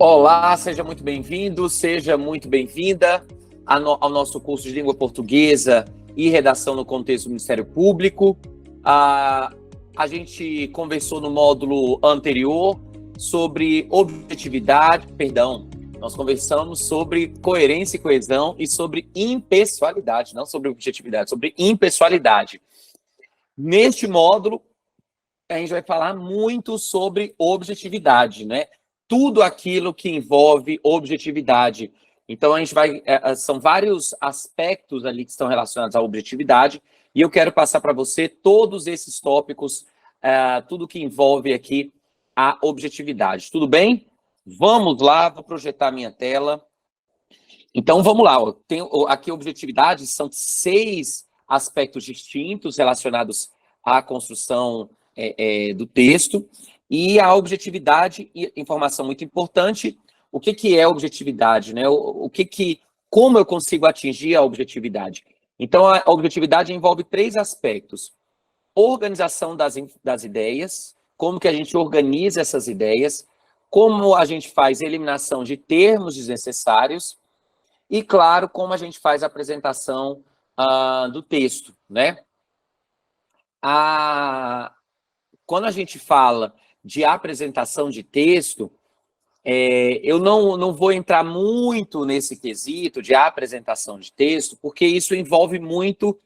Olá, seja muito bem-vindo, seja muito bem-vinda ao nosso curso de Língua Portuguesa e Redação no Contexto do Ministério Público. A gente conversou no módulo anterior sobre nós conversamos sobre coerência e coesão e sobre impessoalidade, não sobre objetividade, sobre impessoalidade. Neste módulo, a gente vai falar muito sobre objetividade, né? Tudo aquilo que envolve objetividade. Então, a gente vai... são vários aspectos ali que estão relacionados à objetividade, e eu quero passar para você todos esses tópicos, tudo que envolve aqui a objetividade. Tudo bem? Vamos lá, vou projetar minha tela. Então, vamos lá. Aqui, objetividade são 6 aspectos distintos relacionados à construção do texto. E a objetividade, informação muito importante, o que é objetividade, né? Como eu consigo atingir a objetividade? Então, a objetividade envolve 3 aspectos. Organização das ideias, como que a gente organiza essas ideias, como a gente faz eliminação de termos desnecessários e, claro, como a gente faz a apresentação do texto, né? Quando a gente fala de apresentação de texto, eu não vou entrar muito nesse quesito de apresentação de texto, porque isso envolve muito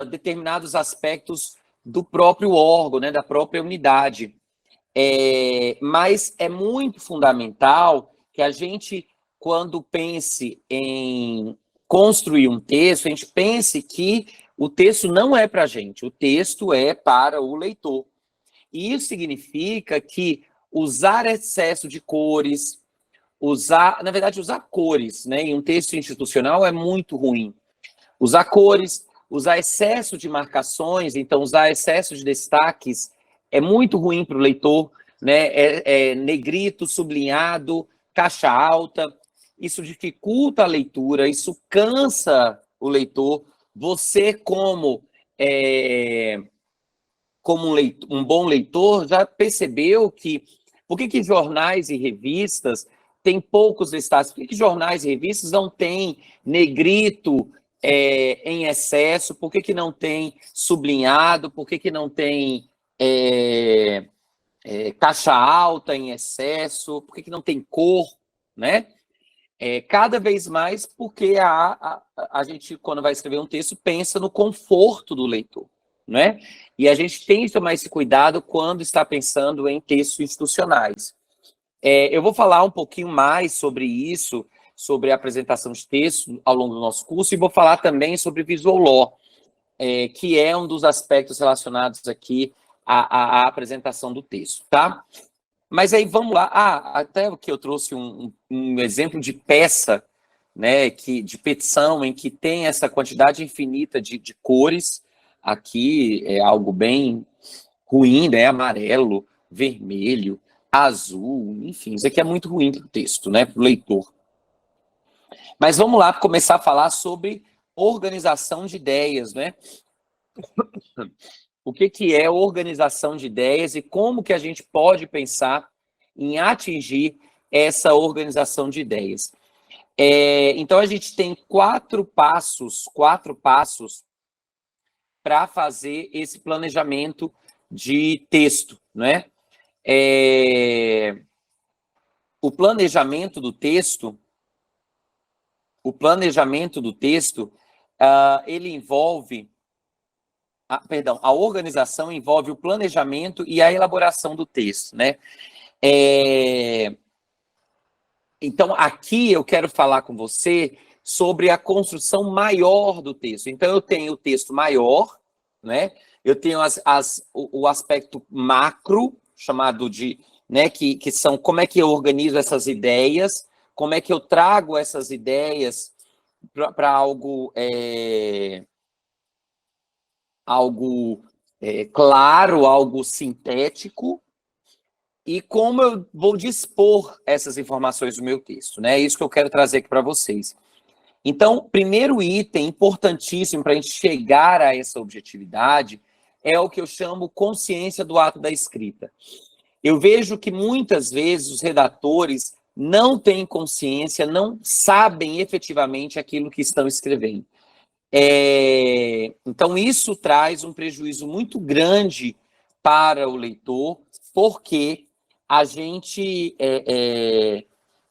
determinados aspectos do próprio órgão, né, da própria unidade. Mas é muito fundamental que a gente, quando pense em construir um texto, a gente pense que o texto não é para a gente, o texto é para o leitor. E isso significa que usar excesso de cores, usar cores, né, em um texto institucional é muito ruim. Usar cores, usar excesso de marcações, então usar excesso de destaques é muito ruim para o leitor, né? Negrito, sublinhado, caixa alta, isso dificulta a leitura, isso cansa o leitor. Você, como um bom leitor, já percebeu que... Por que jornais e revistas têm poucos destaques? Por que jornais e revistas não têm negrito em excesso? Por que não tem sublinhado? Por que não tem caixa alta em excesso? Por que não tem cor, né? Cada vez mais porque a gente, quando vai escrever um texto, pensa no conforto do leitor, né? E a gente tem que tomar esse cuidado quando está pensando em textos institucionais. Eu vou falar um pouquinho mais sobre isso, sobre a apresentação de texto ao longo do nosso curso, e vou falar também sobre visual law, que é um dos aspectos relacionados aqui à apresentação do texto, tá? Mas aí vamos lá. Até que eu trouxe um exemplo de peça, né, de petição, em que tem essa quantidade infinita de cores. Aqui é algo bem ruim, né? Amarelo, vermelho, azul, enfim, isso aqui é muito ruim para o texto, né, para o leitor. Mas vamos lá começar a falar sobre organização de ideias, né? O que é organização de ideias e como que a gente pode pensar em atingir essa organização de ideias. Então, a gente tem 4 passos para fazer esse planejamento de texto, né? O planejamento do texto, ele envolve... a organização envolve o planejamento e a elaboração do texto, né? Então, aqui eu quero falar com você sobre a construção maior do texto. Então, eu tenho o texto maior, né? Eu tenho o aspecto macro, chamado de... né, que são como é que eu organizo essas ideias, como é que eu trago essas ideias para algo claro, algo sintético, e como eu vou dispor essas informações do meu texto, né? É isso que eu quero trazer aqui para vocês. Então, primeiro item importantíssimo para a gente chegar a essa objetividade é o que eu chamo consciência do ato da escrita. Eu vejo que muitas vezes os redatores não têm consciência, não sabem efetivamente aquilo que estão escrevendo. Então, isso traz um prejuízo muito grande para o leitor, porque a gente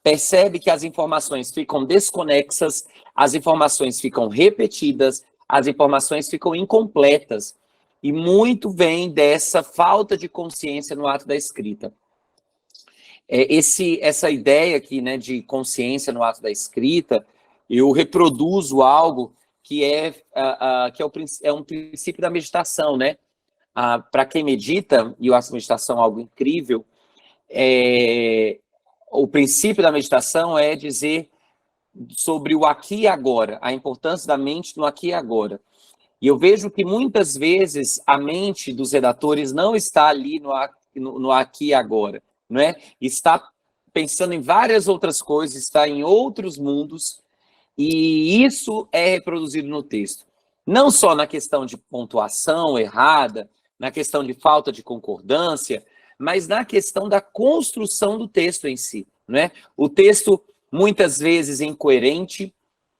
percebe que as informações ficam desconexas, as informações ficam repetidas, as informações ficam incompletas. E muito vem dessa falta de consciência no ato da escrita. Essa ideia aqui, né, de consciência no ato da escrita, eu reproduzo algo que é um princípio da meditação, né? Para quem medita, e eu acho a meditação algo incrível, o princípio da meditação é dizer sobre o aqui e agora, a importância da mente no aqui e agora. E eu vejo que muitas vezes a mente dos redatores não está ali no aqui e agora, não é? Está pensando em várias outras coisas, está em outros mundos, e isso é reproduzido no texto. Não só na questão de pontuação errada, na questão de falta de concordância, mas na questão da construção do texto em si, não é? O texto, muitas vezes, incoerente,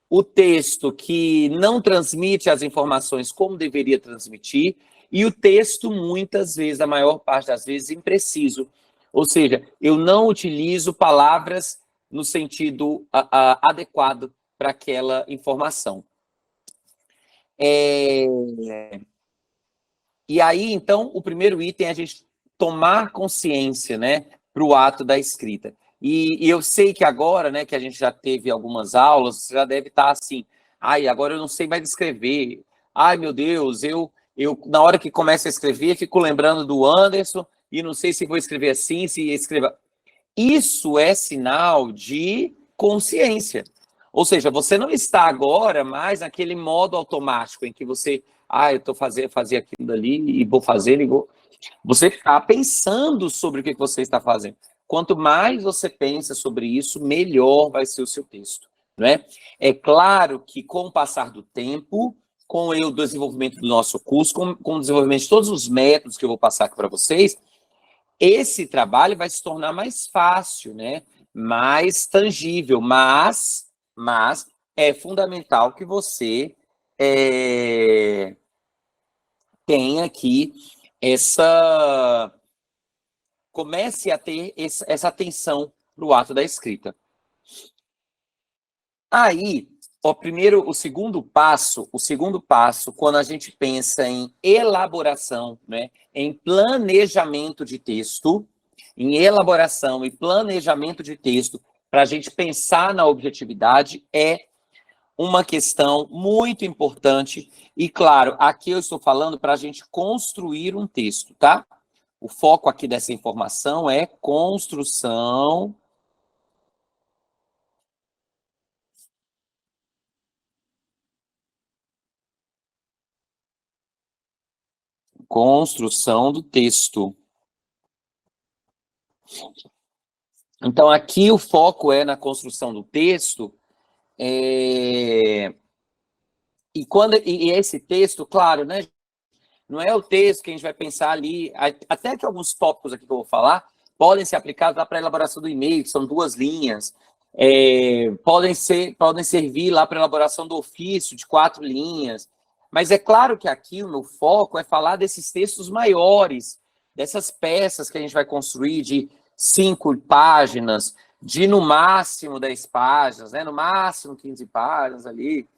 o texto que não transmite as informações como deveria transmitir, e o texto, muitas vezes, a maior parte das vezes, impreciso. Ou seja, eu não utilizo palavras no sentido adequado para aquela informação. E aí, então, o primeiro item é a gente tomar consciência, né, para o ato da escrita. E eu sei que agora, né, que a gente já teve algumas aulas, você já deve estar assim, agora eu não sei mais escrever. Ai, meu Deus, eu na hora que começo a escrever, fico lembrando do Anderson e não sei se vou escrever assim, se escreva. Isso é sinal de consciência. Ou seja, você não está agora mais naquele modo automático em que você, eu estou fazendo aquilo dali e vou fazer, e vou... Você está pensando sobre o que você está fazendo. Quanto mais você pensa sobre isso, melhor vai ser o seu texto, não é? É claro que com o passar do tempo, com o desenvolvimento do nosso curso, com o desenvolvimento de todos os métodos que eu vou passar aqui para vocês, esse trabalho vai se tornar mais fácil, né? Mais tangível, mas é fundamental que você tenha aqui comece a ter essa atenção para o ato da escrita. Aí, o segundo passo, quando a gente pensa em elaboração, né, em planejamento de texto, para a gente pensar na objetividade, é uma questão muito importante. E, claro, aqui eu estou falando para a gente construir um texto, tá? O foco aqui dessa informação é construção do texto. Então, aqui o foco é na construção do texto, e esse texto, claro, né, não é o texto que a gente vai pensar ali, até que alguns tópicos aqui que eu vou falar podem ser aplicados lá para a elaboração do e-mail, que são 2 linhas, podem servir lá para a elaboração do ofício, de 4 linhas, mas é claro que aqui o meu foco é falar desses textos maiores, dessas peças que a gente vai construir de 5 páginas, de no máximo 10 páginas, né? No máximo 15 páginas ali.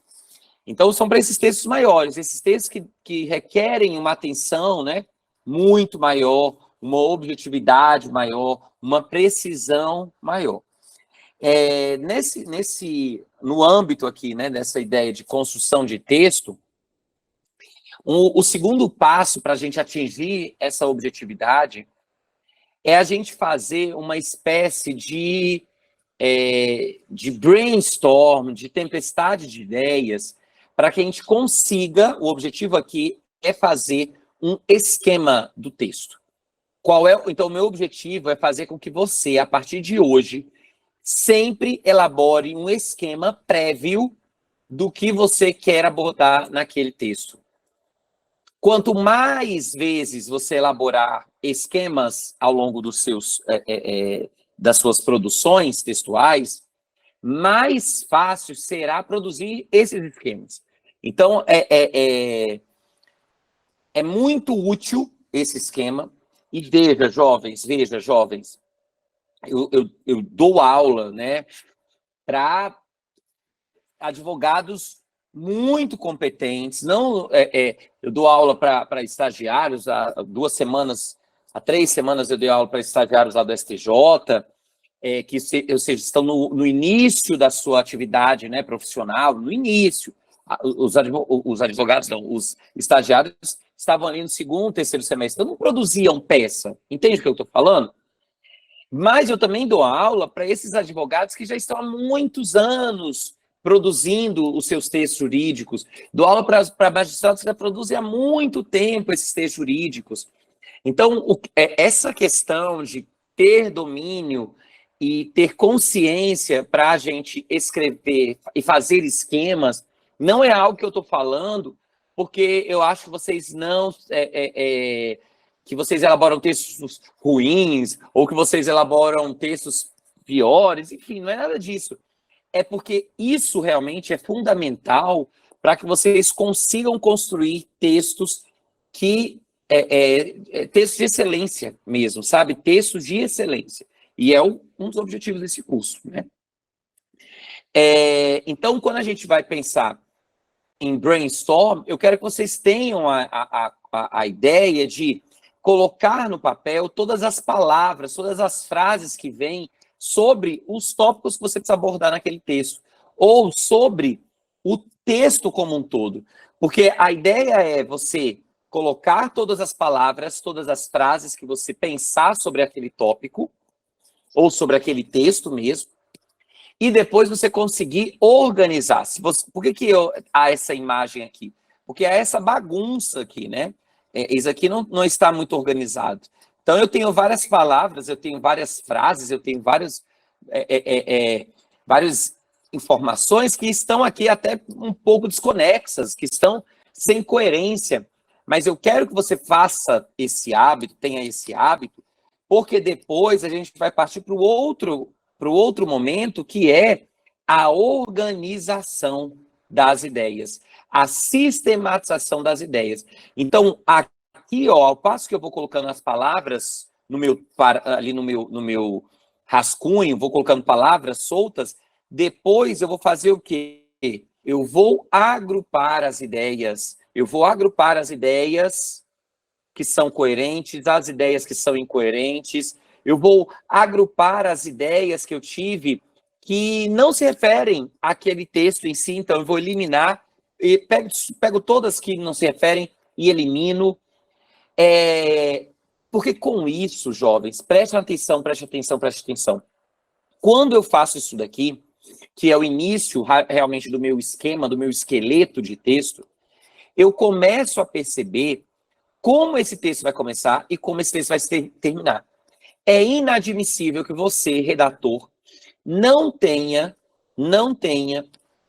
Então, são para esses textos maiores, esses textos que requerem uma atenção, né, muito maior, uma objetividade maior, uma precisão maior. No âmbito aqui, né, dessa ideia de construção de texto, o segundo passo para a gente atingir essa objetividade é a gente fazer uma espécie de brainstorm, de tempestade de ideias, para que a gente consiga, o objetivo aqui é fazer um esquema do texto. Então, o meu objetivo é fazer com que você, a partir de hoje, sempre elabore um esquema prévio do que você quer abordar naquele texto. Quanto mais vezes você elaborar esquemas ao longo das suas produções textuais, mais fácil será produzir esses esquemas. Então, é muito útil esse esquema. E veja, jovens, eu dou aula, né, para advogados muito competentes. Não, eu dou aula para estagiários. Há 3 semanas eu dei aula para estagiários lá do STJ, ou seja, estão no início da sua atividade, né, profissional, no início. Os advogados, não, os estagiários estavam ali no 2º, 3º semestre, então não produziam peça. Entende o que eu estou falando? Mas eu também dou aula para esses advogados que já estão há muitos anos produzindo os seus textos jurídicos. Dou aula para magistrados que já produzem há muito tempo esses textos jurídicos. Então, essa questão de ter domínio e ter consciência para a gente escrever e fazer esquemas não é algo que eu estou falando porque eu acho que vocês não... que vocês elaboram textos ruins ou que vocês elaboram textos piores, enfim, não é nada disso. É porque isso realmente é fundamental para que vocês consigam construir textos que textos de excelência mesmo, sabe? Textos de excelência. E é um dos objetivos desse curso, né? Então, quando a gente vai pensar em brainstorm, eu quero que vocês tenham a ideia de colocar no papel todas as palavras, todas as frases que vêm sobre os tópicos que você precisa abordar naquele texto, ou sobre o texto como um todo. Porque a ideia é você colocar todas as palavras, todas as frases que você pensar sobre aquele tópico, ou sobre aquele texto mesmo, e depois você conseguir organizar. Por que há essa imagem aqui? Porque há essa bagunça aqui, né? Isso aqui não está muito organizado. Então, eu tenho várias palavras, eu tenho várias frases, eu tenho várias informações que estão aqui até um pouco desconexas, que estão sem coerência. Mas eu quero que você faça esse hábito, tenha esse hábito, porque depois a gente vai partir para o outro momento, que é a organização das ideias, a sistematização das ideias. Então, aqui, ó, ao passo que eu vou colocando as palavras ali no meu rascunho, vou colocando palavras soltas, depois eu vou fazer o quê? Eu vou agrupar as ideias. Eu vou agrupar as ideias que são coerentes, as ideias que são incoerentes. Eu vou agrupar as ideias que eu tive que não se referem àquele texto em si, então eu vou eliminar, e pego todas que não se referem e elimino. Porque com isso, jovens, prestem atenção, prestem atenção, prestem atenção. Quando eu faço isso daqui, que é o início realmente do meu esquema, do meu esqueleto de texto, eu começo a perceber como esse texto vai começar e como esse texto vai terminar. É inadmissível que você, redator, não tenha,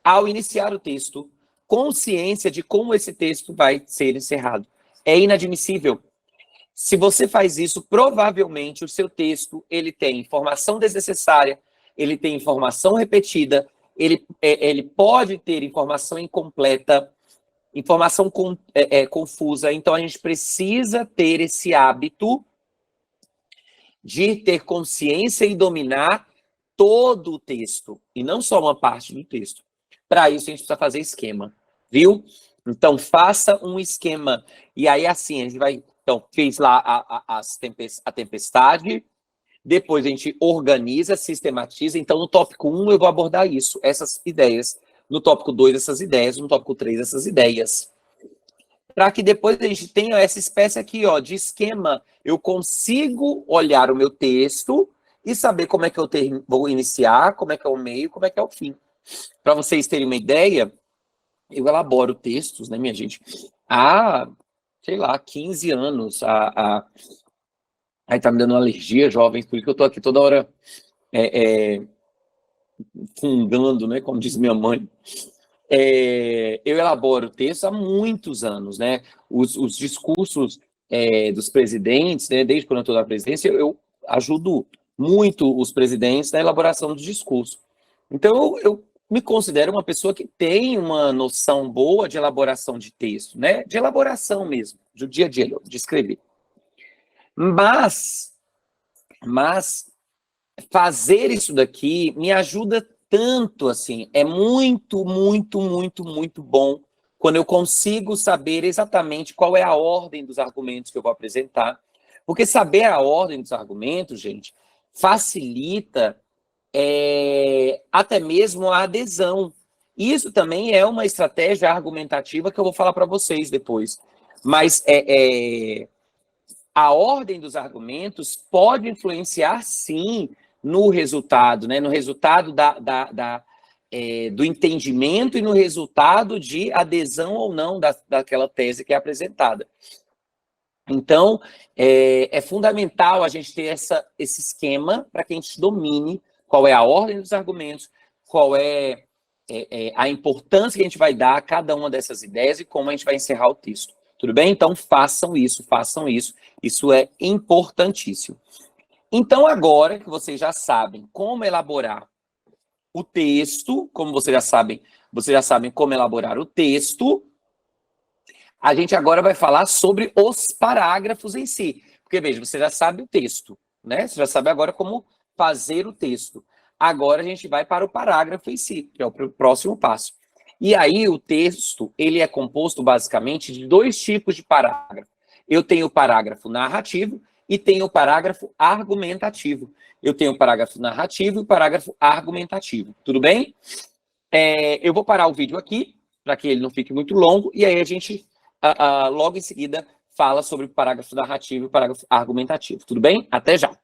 ao iniciar o texto, consciência de como esse texto vai ser encerrado. É inadmissível. Se você faz isso, provavelmente o seu texto ele tem informação desnecessária, ele tem informação repetida, ele pode ter informação incompleta, informação confusa. Então, a gente precisa ter esse hábito de ter consciência e dominar todo o texto, e não só uma parte do texto. Para isso, a gente precisa fazer esquema, viu? Então, faça um esquema. E aí, assim, a gente vai... Então, fez lá a tempestade, depois a gente organiza, sistematiza. Então, no tópico 1, eu vou abordar isso, essas ideias. No tópico 2, essas ideias. No tópico 3, essas ideias. Para que depois a gente tenha essa espécie aqui, ó, de esquema. Eu consigo olhar o meu texto e saber como é que eu vou iniciar, como é que é o meio, como é que é o fim. Para vocês terem uma ideia, eu elaboro textos, né, minha gente, há, sei lá, 15 anos. Aí tá me dando alergia, jovens, por isso que eu tô aqui toda hora fungando, né, como diz minha mãe. Eu elaboro textos há muitos anos, né? Os discursos dos presidentes, né? Desde quando eu estou na presidência, eu ajudo muito os presidentes na elaboração dos discursos. Então, eu me considero uma pessoa que tem uma noção boa de elaboração de texto, né? De elaboração mesmo, do dia a dia, de escrever. Mas fazer isso daqui me ajuda tanto, assim, é muito, muito, muito, muito bom quando eu consigo saber exatamente qual é a ordem dos argumentos que eu vou apresentar. Porque saber a ordem dos argumentos, gente, facilita até mesmo a adesão. Isso também é uma estratégia argumentativa que eu vou falar para vocês depois. Mas a ordem dos argumentos pode influenciar, sim, no resultado, né? No resultado do entendimento e no resultado de adesão ou não daquela tese que é apresentada. Então, é fundamental a gente ter esse esquema para que a gente domine qual é a ordem dos argumentos, qual é a importância que a gente vai dar a cada uma dessas ideias e como a gente vai encerrar o texto. Tudo bem? Então, façam isso, façam isso. Isso é importantíssimo. Então, agora que vocês já sabem como elaborar o texto, como vocês já sabem como elaborar o texto, a gente agora vai falar sobre os parágrafos em si. Porque, veja, você já sabe o texto, né? Você já sabe agora como fazer o texto. Agora a gente vai para o parágrafo em si, que é o próximo passo. E aí o texto, ele é composto basicamente de dois tipos de parágrafo. Eu tenho o parágrafo narrativo e tenho o parágrafo argumentativo. Eu tenho o parágrafo narrativo e o parágrafo argumentativo. Tudo bem? Eu vou parar o vídeo aqui, para que ele não fique muito longo, e aí a gente, logo em seguida, fala sobre o parágrafo narrativo e o parágrafo argumentativo. Tudo bem? Até já!